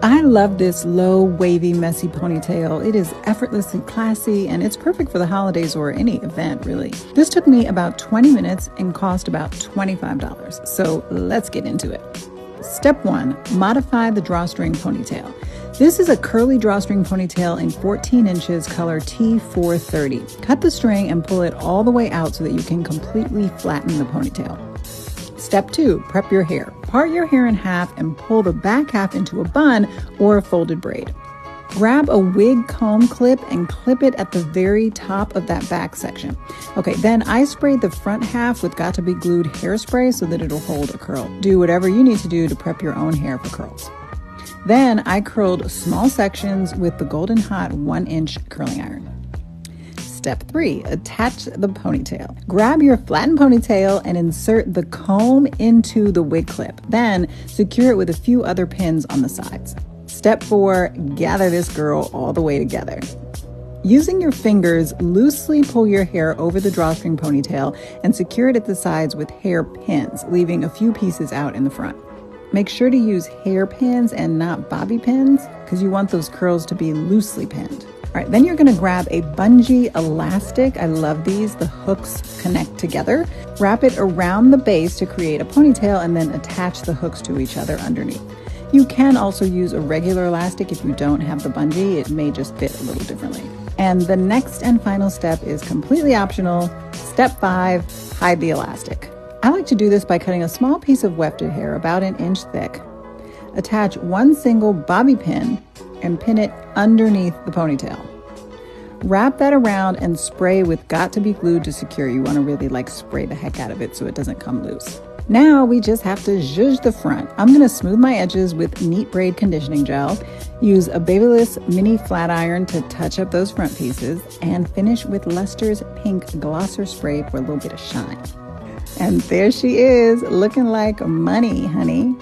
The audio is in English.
I love this low, wavy, messy ponytail. It is effortlessly classy and it's perfect for the holidays or any event, really. This took me about 20 minutes and cost about $25. So let's get into it. Step 1, modify the drawstring ponytail. This is a curly drawstring ponytail in 14 inches, color T430. Cut the string and pull it all the way out so that you can completely flatten the ponytail. Step 2, prep your hair. Part your hair in half and pull the back half into a bun or a folded braid. Grab a wig comb clip and clip it at the very top of that back section. Okay, then I sprayed the front half with got to be glued hairspray so that it'll hold a curl. Do whatever you need to do to prep your own hair for curls. Then I curled small sections with the Golden Hot 1-inch curling iron. Step 3, attach the ponytail. Grab your flattened ponytail and insert the comb into the wig clip. Then secure it with a few other pins on the sides. Step 4, gather this girl all the way together. Using your fingers, loosely pull your hair over the drawstring ponytail and secure it at the sides with hair pins, leaving a few pieces out in the front. Make sure to use hair pins and not bobby pins because you want those curls to be loosely pinned. All right, then you're gonna grab a Bungee Elastic. I love these. The hooks connect together. Wrap it around the base to create a ponytail and then attach the hooks to each other underneath. You can also use a regular elastic if you don't have the bungee. It may just fit a little differently. And the next and final step is completely optional. Step 5, hide the elastic. I like to do this by cutting a small piece of wefted hair about 1 inch thick. Attach one single bobby pin and pin it underneath the ponytail. Wrap that around and spray with got to be glued to secure. You want to really spray the heck out of it so it doesn't come loose. Now we just have to zhuzh the front. I'm going to smooth my edges with Neat Braid conditioning gel, use a Babyliss mini flat iron to touch up those front pieces, and finish with Luster's pink glosser spray for a little bit of shine. And there she is, looking like money, honey.